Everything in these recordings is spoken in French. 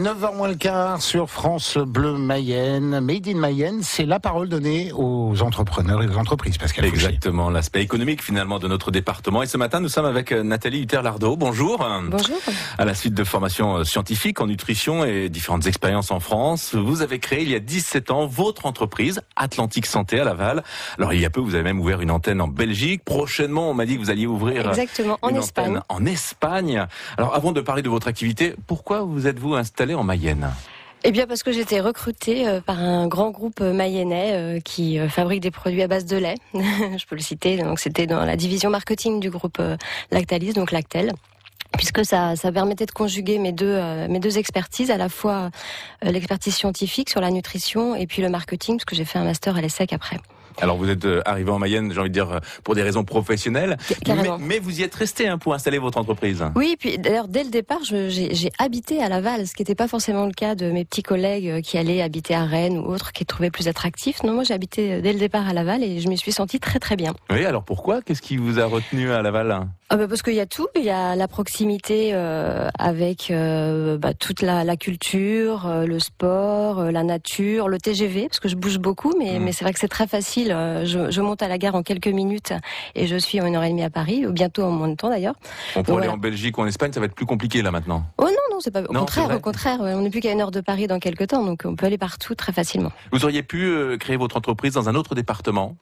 9h moins le quart sur France Bleu Mayenne. Made in Mayenne, c'est la parole donnée aux entrepreneurs et aux entreprises, Pascal Fauché. Exactement, l'aspect économique finalement de notre département. Et ce matin, nous sommes avec Nathalie Hutter-Lardot. Bonjour. Bonjour. À la suite de formations scientifiques en nutrition et différentes expériences en France, vous avez créé il y a 17 ans votre entreprise Atlantique Santé à Laval. Alors il y a peu, vous avez même ouvert une antenne en Belgique. Prochainement, on m'a dit que vous alliez ouvrir en Espagne. En Espagne. Alors avant de parler de votre activité, pourquoi vous êtes-vous installé en Mayenne ? Eh bien parce que j'ai été recrutée par un grand groupe mayennais qui fabrique des produits à base de lait. Je peux le citer. Donc c'était dans la division marketing du groupe Lactalis, donc Lactel. Puisque ça permettait de conjuguer mes deux expertises, à la fois l'expertise scientifique sur la nutrition et puis le marketing, parce que j'ai fait un master à l'ESSEC après. Alors vous êtes arrivé en Mayenne, j'ai envie de dire, pour des raisons professionnelles, mais vous y êtes resté pour installer votre entreprise. Oui, puis d'ailleurs dès le départ, j'ai habité à Laval, ce qui n'était pas forcément le cas de mes petits collègues qui allaient habiter à Rennes ou autres, qui trouvaient plus attractif. Non, moi j'ai habité dès le départ à Laval et je m'y suis sentie très très bien. Oui, alors pourquoi ? Qu'est-ce qui vous a retenu à Laval ? Parce qu'il y a tout, il y a la proximité avec toute la culture, le sport, la nature, le TGV, parce que je bouge beaucoup, mais c'est vrai que c'est très facile. Je monte à la gare en quelques minutes et je suis en 1h30 à Paris, ou bientôt en moins de temps d'ailleurs. Pour aller en Belgique ou en Espagne, ça va être plus compliqué là maintenant. Oh non, c'est pas. Au contraire, on n'est plus qu'à 1 heure de Paris dans quelques temps, donc on peut aller partout très facilement. Vous auriez pu créer votre entreprise dans un autre département ?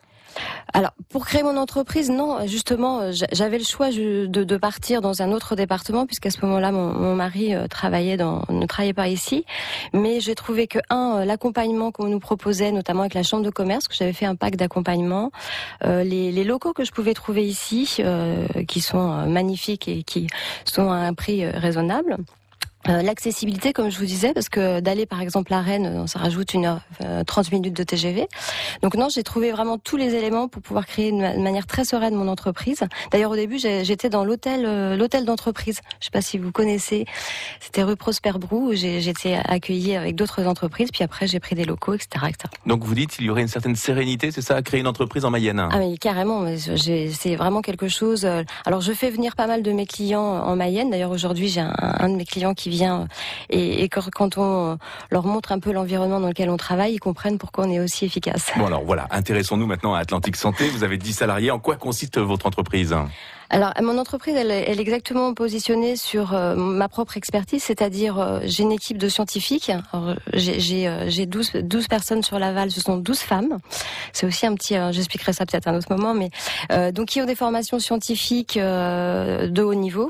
Alors, pour créer mon entreprise, non, justement, j'avais le choix de partir dans un autre département, puisqu'à ce moment-là, mon mari ne travaillait pas ici. Mais j'ai trouvé que, l'accompagnement qu'on nous proposait, notamment avec la Chambre de commerce, que j'avais fait un pack d'accompagnement, les locaux que je pouvais trouver ici, qui sont magnifiques et qui sont à un prix raisonnable. L'accessibilité, comme je vous disais, parce que d'aller par exemple à Rennes, ça rajoute 30 minutes de TGV. Donc non, j'ai trouvé vraiment tous les éléments pour pouvoir créer de manière très sereine mon entreprise. D'ailleurs au début, j'étais dans l'hôtel d'entreprise. Je sais pas si vous connaissez. C'était rue Prosper-Brou où j'étais accueillie avec d'autres entreprises. Puis après, j'ai pris des locaux, etc., etc. Donc vous dites qu'il y aurait une certaine sérénité, c'est ça, à créer une entreprise en Mayenne ? Ah mais carrément. C'est vraiment quelque chose. Alors je fais venir pas mal de mes clients en Mayenne. D'ailleurs aujourd'hui, j'ai un de mes clients qui vient et quand on leur montre un peu l'environnement dans lequel on travaille, ils comprennent pourquoi on est aussi efficace. Bon alors voilà, intéressons-nous maintenant à Atlantique Santé. Vous avez 10 salariés. En quoi consiste votre entreprise ? Alors, mon entreprise, elle est exactement positionnée sur ma propre expertise, c'est-à-dire j'ai une équipe de scientifiques. Alors, j'ai 12 personnes sur Laval, ce sont 12 femmes. C'est aussi un petit, j'expliquerai ça peut-être à un autre moment, mais donc qui ont des formations scientifiques de haut niveau,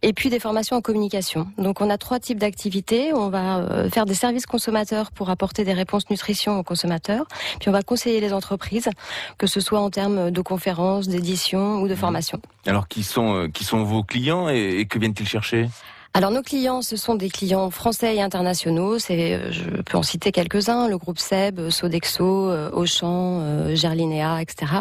et puis des formations en communication. Donc, on a 3 types d'activités. On va faire des services consommateurs pour apporter des réponses nutrition aux consommateurs. Puis, on va conseiller les entreprises, que ce soit en termes de conférences, d'éditions ou de formation. Alors, qui sont vos clients et que viennent-ils chercher ? Alors nos clients, ce sont des clients français et internationaux. Je peux en citer quelques-uns, le groupe Seb, Sodexo, Auchan, Gerlinéa, etc.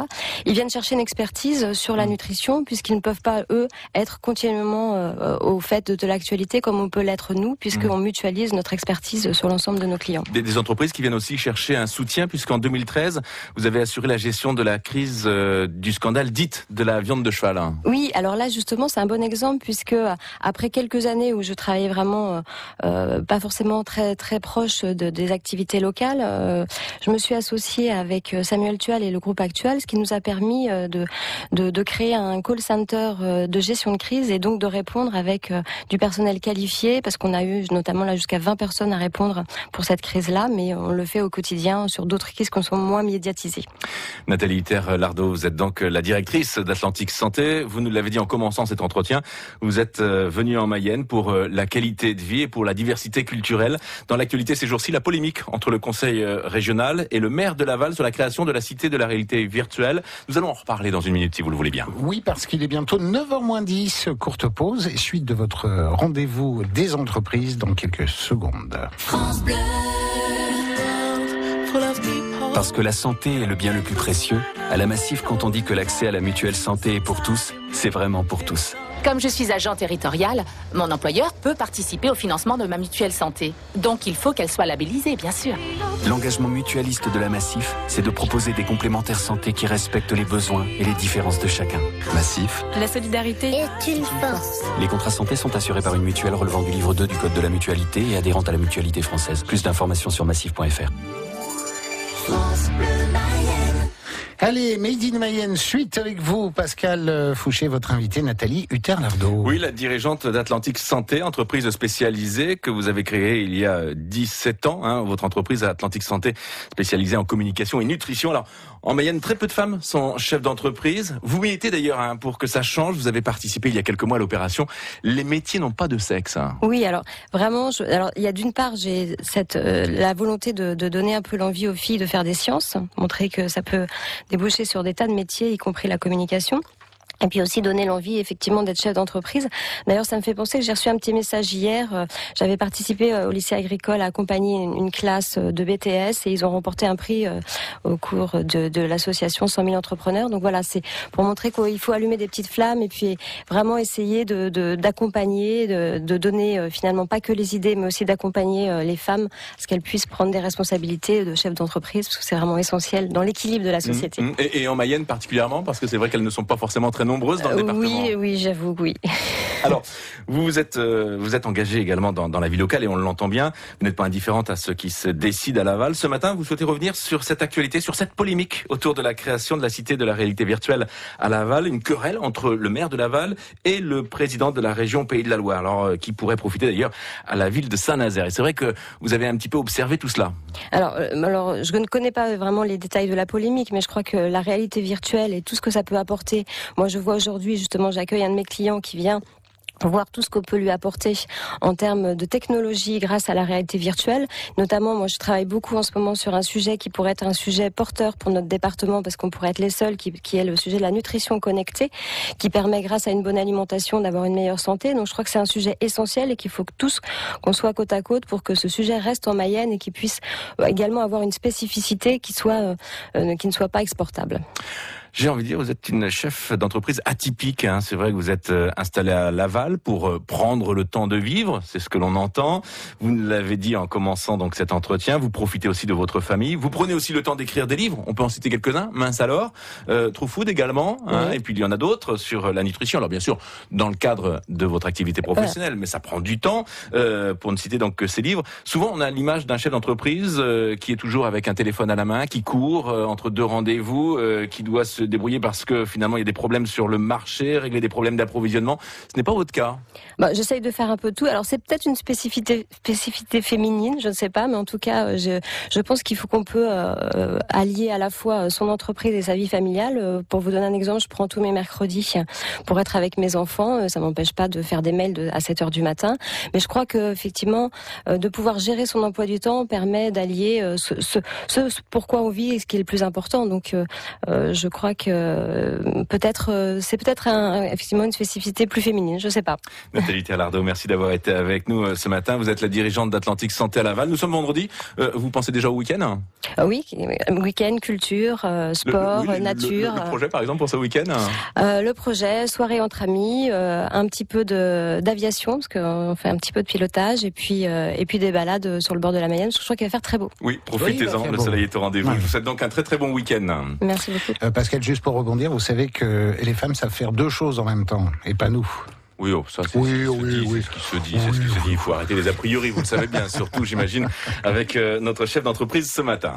Ils viennent chercher une expertise sur la nutrition puisqu'ils ne peuvent pas, eux, être continuellement au fait de l'actualité comme on peut l'être nous, puisqu'on mutualise notre expertise sur l'ensemble de nos clients. Des entreprises qui viennent aussi chercher un soutien puisqu'en 2013, vous avez assuré la gestion de la crise du scandale dite de la viande de cheval. Oui, alors là justement c'est un bon exemple puisque après quelques années où je travaillais vraiment pas forcément très très proche des activités locales, je me suis associée avec Samuel Tual et le groupe Actual, ce qui nous a permis de créer un call center de gestion de crise et donc de répondre avec du personnel qualifié, parce qu'on a eu notamment là jusqu'à 20 personnes à répondre pour cette crise-là, mais on le fait au quotidien sur d'autres crises qui sont moins médiatisées. Nathalie Hutter-Lardot, vous êtes donc la directrice d'Atlantique Santé. Vous nous l'avez dit en commençant cet entretien, vous êtes venue en Mayenne pour la qualité de vie et pour la diversité culturelle. Dans l'actualité ces jours-ci, la polémique entre le conseil régional et le maire de Laval sur la création de la cité de la réalité virtuelle. Nous allons en reparler dans une minute si vous le voulez bien. Oui, parce qu'il est bientôt 9h moins 10, courte pause et suite de votre rendez-vous des entreprises dans quelques secondes. France Bleu. Parce que la santé est le bien le plus précieux, à la Massif, quand on dit que l'accès à la mutuelle santé est pour tous, c'est vraiment pour tous. Comme je suis agent territorial, mon employeur peut participer au financement de ma mutuelle santé. Donc il faut qu'elle soit labellisée, bien sûr. L'engagement mutualiste de la Massif, c'est de proposer des complémentaires santé qui respectent les besoins et les différences de chacun. Massif. La solidarité est une force. Les contrats santé sont assurés par une mutuelle relevant du livre 2 du Code de la mutualité et adhérente à la mutualité française. Plus d'informations sur massif.fr. Allez, Made in Mayenne, suite avec vous, Pascal Fouché, votre invité, Nathalie Hutter-Lardot. Oui, la dirigeante d'Atlantique Santé, entreprise spécialisée que vous avez créée il y a 17 ans. Votre entreprise Atlantique Santé, spécialisée en communication et nutrition. Alors, en Mayenne, très peu de femmes sont chefs d'entreprise. Vous militez d'ailleurs pour que ça change. Vous avez participé il y a quelques mois à l'opération « Les métiers n'ont pas de sexe ». Oui, alors vraiment, il y a d'une part, j'ai la volonté de donner un peu l'envie aux filles de faire des sciences, montrer que ça peut déboucher sur des tas de métiers, y compris la communication. Et puis aussi donner l'envie effectivement d'être chef d'entreprise. D'ailleurs, ça me fait penser que j'ai reçu un petit message hier. J'avais participé au lycée agricole à accompagner une classe de BTS et ils ont remporté un prix au cours de l'association 100 000 entrepreneurs. Donc voilà, c'est pour montrer qu'il faut allumer des petites flammes et puis vraiment essayer d'accompagner, de donner finalement pas que les idées, mais aussi d'accompagner les femmes à ce qu'elles puissent prendre des responsabilités de chef d'entreprise, parce que c'est vraiment essentiel dans l'équilibre de la société. Et en Mayenne particulièrement, parce que c'est vrai qu'elles ne sont pas forcément très nombreuses dans le département. Oui, j'avoue, oui. Alors, vous êtes engagé également dans la vie locale et on l'entend bien. Vous n'êtes pas indifférente à ce qui se décide à Laval. Ce matin, vous souhaitez revenir sur cette actualité, sur cette polémique autour de la création de la Cité de la réalité virtuelle à Laval. Une querelle entre le maire de Laval et le président de la région Pays de la Loire. Alors, qui pourrait profiter d'ailleurs à la ville de Saint-Nazaire. Et c'est vrai que vous avez un petit peu observé tout cela. Alors, je ne connais pas vraiment les détails de la polémique, mais je crois que la réalité virtuelle et tout ce que ça peut apporter. Moi, je vois aujourd'hui, justement, j'accueille un de mes clients qui vient voir tout ce qu'on peut lui apporter en termes de technologie grâce à la réalité virtuelle. Notamment, moi, je travaille beaucoup en ce moment sur un sujet qui pourrait être un sujet porteur pour notre département, parce qu'on pourrait être les seuls, qui est le sujet de la nutrition connectée, qui permet, grâce à une bonne alimentation, d'avoir une meilleure santé. Donc, je crois que c'est un sujet essentiel et qu'il faut que tous, qu'on soit côte à côte pour que ce sujet reste en Mayenne et qu'il puisse également avoir une spécificité qui ne soit pas exportable. J'ai envie de dire, vous êtes une chef d'entreprise atypique. C'est vrai que vous êtes installé à Laval pour prendre le temps de vivre. C'est ce que l'on entend. Vous nous l'avez dit en commençant donc cet entretien. Vous profitez aussi de votre famille. Vous prenez aussi le temps d'écrire des livres. On peut en citer quelques-uns. Mince alors. True Food également. Oui. Et puis il y en a d'autres sur la nutrition. Alors bien sûr, dans le cadre de votre activité professionnelle, mais ça prend du temps pour ne citer donc que ces livres. Souvent, on a l'image d'un chef d'entreprise qui est toujours avec un téléphone à la main, qui court entre deux rendez-vous, qui doit se débrouiller parce que finalement il y a des problèmes sur le marché, régler des problèmes d'approvisionnement. Ce n'est pas votre cas. J'essaye de faire un peu tout. Alors c'est peut-être une spécificité féminine, je ne sais pas, mais en tout cas je pense qu'il faut qu'on peut allier à la fois son entreprise et sa vie familiale. Pour vous donner un exemple, je prends tous mes mercredis pour être avec mes enfants. Ça m'empêche pas de faire des mails à 7h du matin, mais je crois que effectivement de pouvoir gérer son emploi du temps permet d'allier ce pourquoi on vit et ce qui est le plus important. Donc je crois que c'est peut-être effectivement une spécificité plus féminine, je sais pas. Nathalie Hutter-Lardot, merci d'avoir été avec nous ce matin. Vous êtes la dirigeante d'Atlantique Santé à Laval. Nous sommes vendredi. Vous pensez déjà au week-end ? Oui, week-end, culture, sport, nature. Le projet, par exemple, pour ce week-end ? Le projet, soirée entre amis, un petit peu d'aviation, parce qu'on fait un petit peu de pilotage, et puis des balades sur le bord de la Mayenne. Je crois qu'il va faire très beau. Oui, profitez-en, le soleil est au rendez-vous. Je vous souhaite donc un très très bon week-end. Merci beaucoup. Pascal, juste pour rebondir, vous savez que les femmes savent faire deux choses en même temps, et pas nous. Oui, ça c'est ce qui se dit. Il faut arrêter les a priori, vous le savez bien, surtout j'imagine avec notre chef d'entreprise ce matin.